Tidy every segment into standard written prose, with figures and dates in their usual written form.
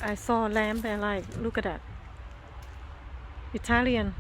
I saw a lamp and like, look at that. Italian.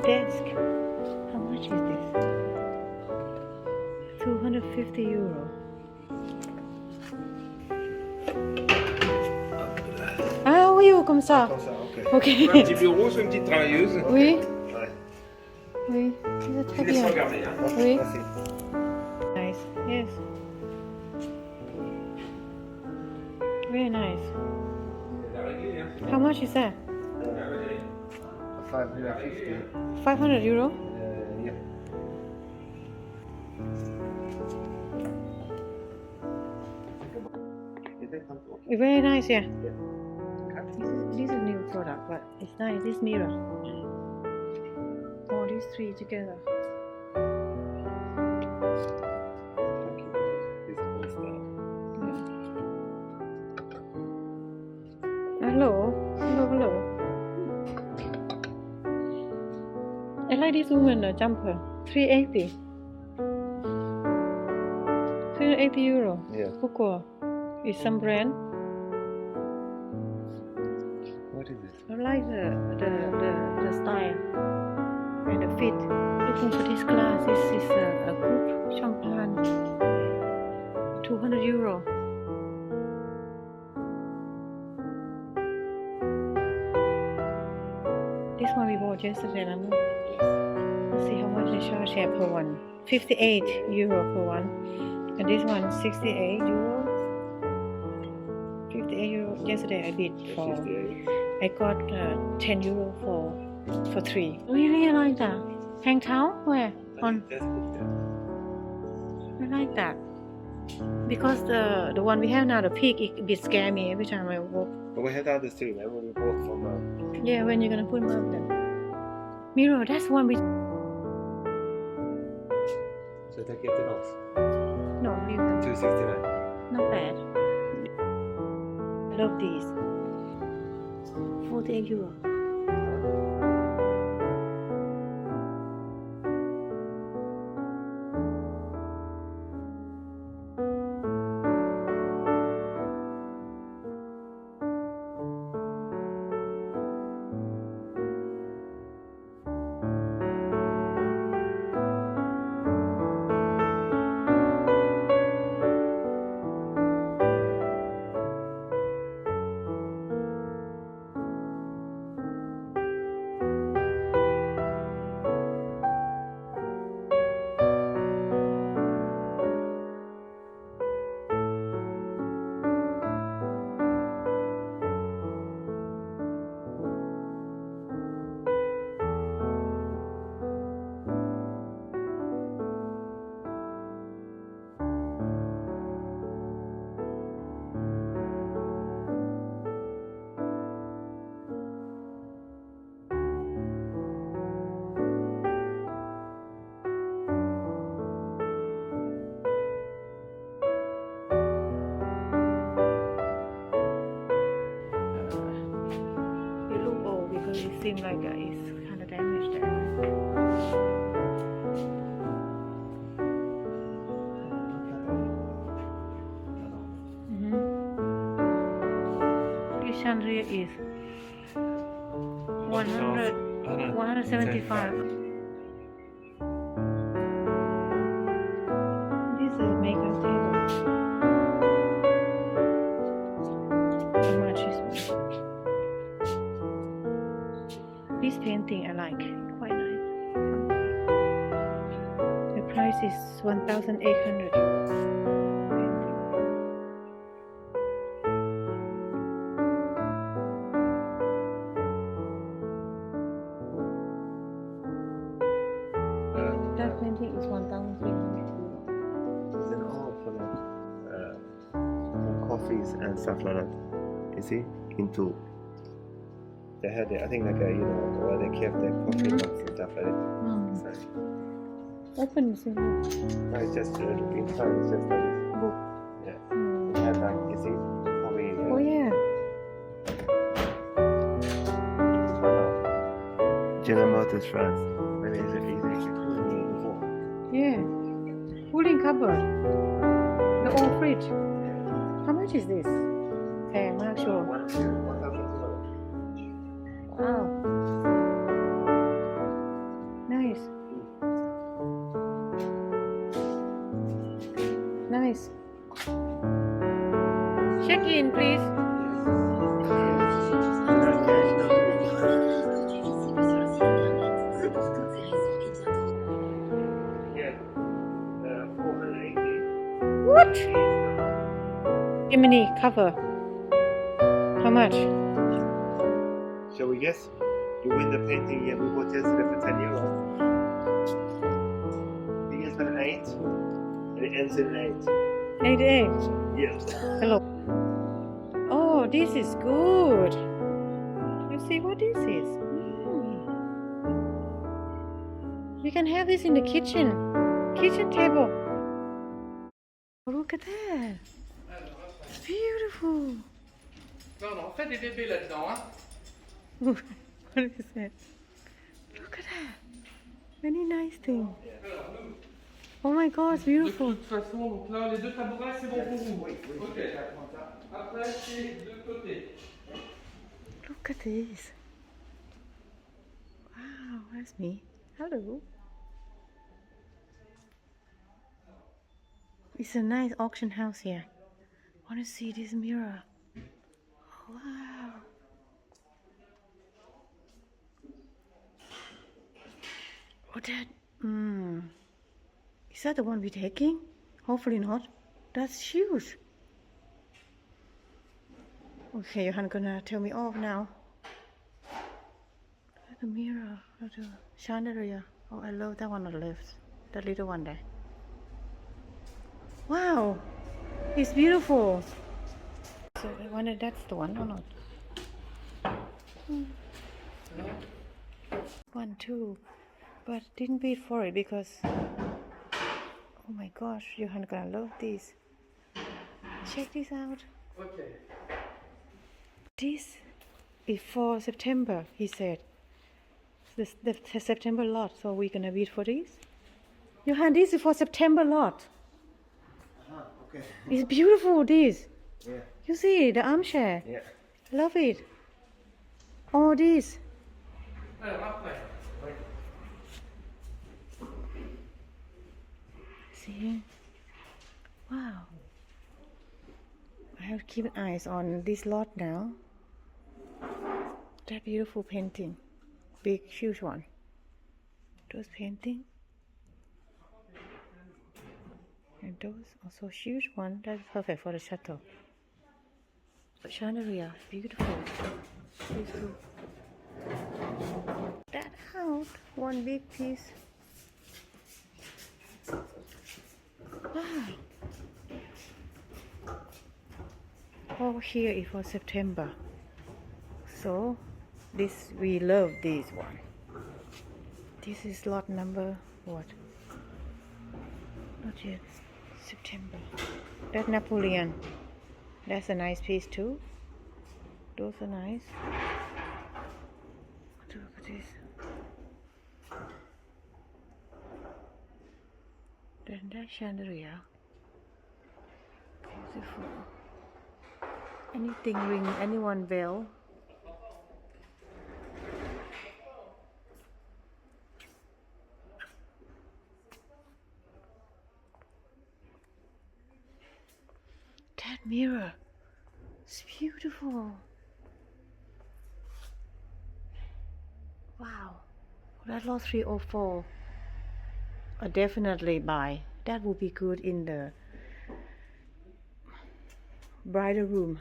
desk. How much is this? 250 euro. Ah oui, oh, comme ça. Comme ça, ok. Ok. Un petit bureau sur une petite travailleuse. Oui. Ouais. Oui, c'est très Je laisse bien. regarder. Hein. Oui. Merci. Nice. Yes. Very nice. C'est la réglée, hein. How much is that? 550. 500 euro? Yeah. Very nice, yeah. This is a new product, but it's nice. This mirror. All these three together. Hello. Hello, hello. I like this woman jumper. 380. 380 euro. Yeah. Coco. It's some brand. like the style and the fit. Looking for this glass. This is a coupe champagne. 200 euro. This one we bought yesterday. Let's see how much they charge here per one. 58 euro per one. And this one 68 euro. 58 euro. Yesterday I bid for. I got 10 euro for 3. Really, I like that. Hang towel? Where? On. I like that. Because the one we have now, the pig, it a bit scare me every time I walk. But we had others too, man. When we bought from. Yeah, when you're gonna put them up then. Mirror, that's one we. So take it off. No, leave them. 269. Not bad. I love these. 48 euro. It seems like it's kind of damaged there. This chandelier is 175. This is a makeup table. How much is one? This painting I like, quite nice. The price is 1,800. That painting is 1,300. It's an all for the coffees and stuff like that. You see? Into. They had it, I think like where they kept their coffee mugs and stuff like that. So, Open is in no, it's just inside, it's just like this. book. Yeah. They had like, you see, coffee. Oh yeah. General Motors France. Maybe it's easy to before. Yeah. Cooling cupboard. The old fridge. How much is this? I'm not sure. Wow. Nice. Nice. Check in, please. Yeah. 480. What? Gemini cover. How much? Shall we guess? You win the painting, yeah, we bought yesterday for 10 euro. It begins with an 8 and it ends in an 8. 88. Yes. Hello. Oh, this is good. You see what this is? We can have this in the kitchen table. Look at that. It's beautiful. Non, on fait des bébés là-dedans, hein. What is that? Look at that. Very nice thing. Oh my God, it's De beautiful. toute façon, donc là, les deux tabourets, c'est bon pour vous. Ok. Après, c'est de côté. Look at this. that's me. Hello. It's a nice auction house here. Want to see this mirror? Wow. Oh, that. Is that the one we're taking? Hopefully not. That's huge. Okay, Johan gonna tell me off now. The mirror, the chandelier. Oh, I love that one on the left. That little one there. Wow, it's beautiful. So I wonder that's the one or not. 1, 2, but didn't bid for it because. Oh my gosh, Johan gonna love this. Check this out. Ok. This is for September, he said. The September lot, so we're gonna bid for this. Johan, this is for September lot. Okay. It's beautiful, this. Yeah. You see, the armchair. Yeah. Love it. All this. Alors après. Oui. See? Wow. I have to keep an eyes on this lot now. That beautiful painting. Big, huge one. Those painting. And those also huge one. That's perfect for the chateau. The chandelier, beautiful. Beautiful. That house, one big piece. Wow. All here is for September. So this, we love this one. This is lot number what? Not yet. September. That Napoleon. That's a nice piece too. Those are nice. Look at this. Then that chandelier. Beautiful. Anything ring, anyone bell. That mirror. It's beautiful. Wow. That lot 304. I definitely buy. That would be good in the bridal room.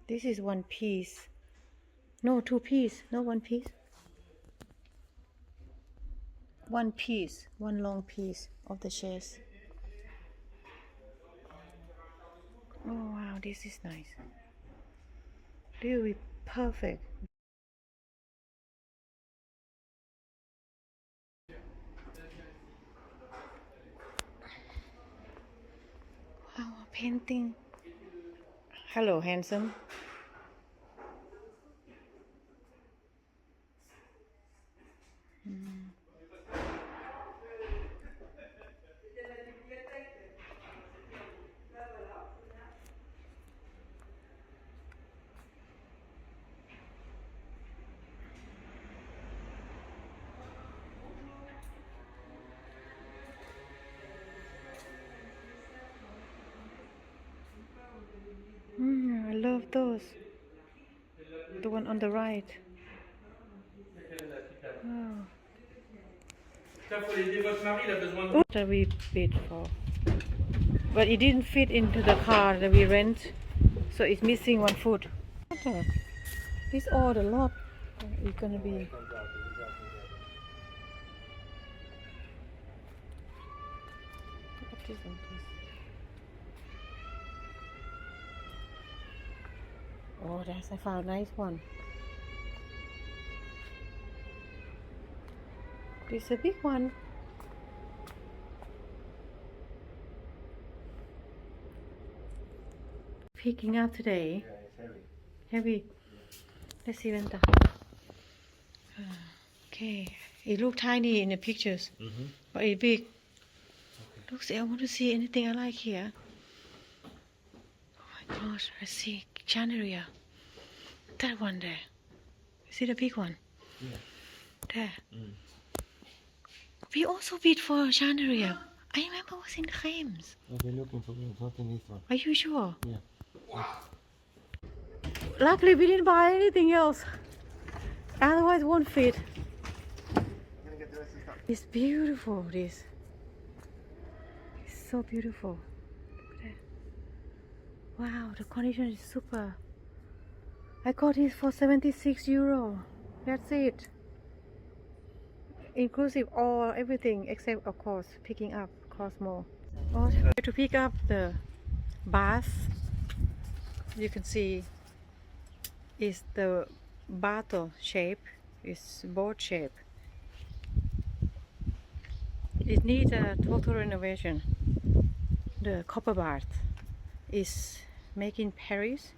This is one piece. No, two piece. No, one piece. One piece. One long piece of the chairs. Oh wow, this is nice. This will be perfect. Wow, painting. Hello, handsome. I love those. The one on the right. Wow. Ça, faut l'aider votre mari, il a besoin de. What did we bid for? But it didn't fit into the car that we rent, so it's missing one foot. This all the lot is gonna be. What is this? Oh, that's I found a nice one. This is a big one. Picking up today. Yeah, it's heavy. Heavy. Let's see when the. Okay, it looked tiny in the pictures, but it's big. Okay. Look, I want to see anything I like here. Oh my gosh, I see chandelier. That one there. See the big one? Yeah. There. Mm. We also bid for chandelier. I remember it was in Krems. We're looking for something this one. Are you sure? Yeah. Luckily we didn't buy anything else. Otherwise it won't fit. Gonna get the rest of the stuff. It's beautiful, this. It's so beautiful. Look at that. Wow, the condition is super. I got it for 76 euro. That's it. Inclusive all everything except of course picking up costs more. Oh, to pick up the bath, you can see is the bottle shape, is boat shape. It needs a total renovation. The copper bath is made in Paris.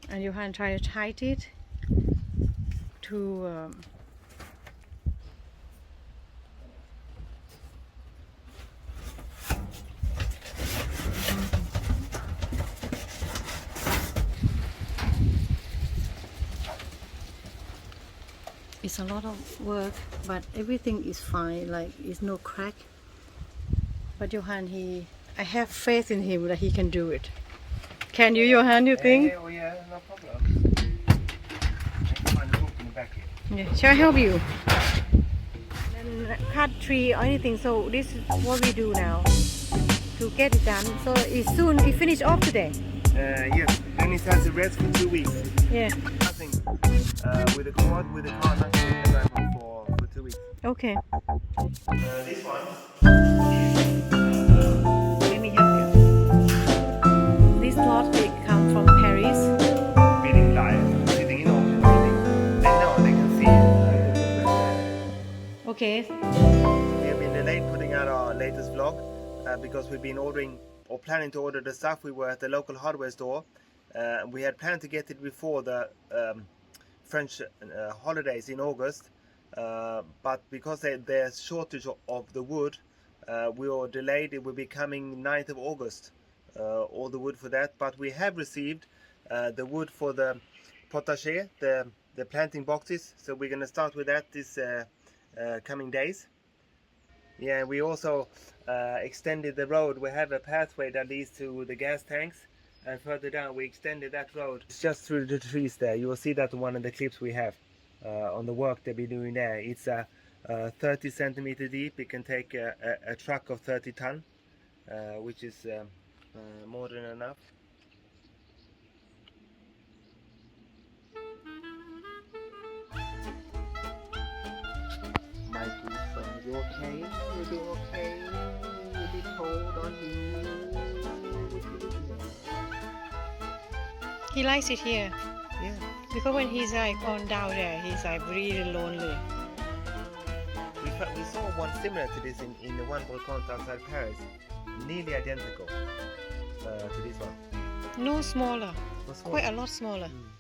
And Johan tried to tight it to it's a lot of work, but everything is fine, like it's no crack. But Johan, I have faith in him that he can do it. Can you, Johan, you think? Oh yeah, no problem. I can find the book in the back here. Yeah. Shall I help you? And cut tree or anything, so this is what we do now to get it done. So it's soon, it finished off today. Yes, then it has to rest for 2 weeks. Yeah. Nothing. With the cord, with the car, nothing. We can drive on for 2 weeks. Okay. This one. Let me help you. This lot will come from Paris. Reading live, reading in August, reading. They know, they can see it. Okay. We have been delayed putting out our latest vlog because we've been ordering or planning to order the stuff. We were at the local hardware store. We had planned to get it before the French holidays in August, but because there's shortage of the wood, we were delayed. It will be coming 9th of August, all the wood for that. But we have received the wood for the potager, the planting boxes. So we're going to start with that this coming days. Yeah, we also extended the road. We have a pathway that leads to the gas tanks, and further down we extended that road. It's just through the trees there. You will see that in one of the clips we have on the work they've been doing there. It's 30 centimeter deep. It can take a truck of 30 ton, which is more than enough. My good friend, you okay? You do okay? You be cold on you? He likes it here. Yeah. Because when he's like on down there, he's like really lonely. We saw one similar to this in the one Brocante outside Paris. Nearly identical to this one. No smaller. What's wrong? Quite a lot smaller. Mm.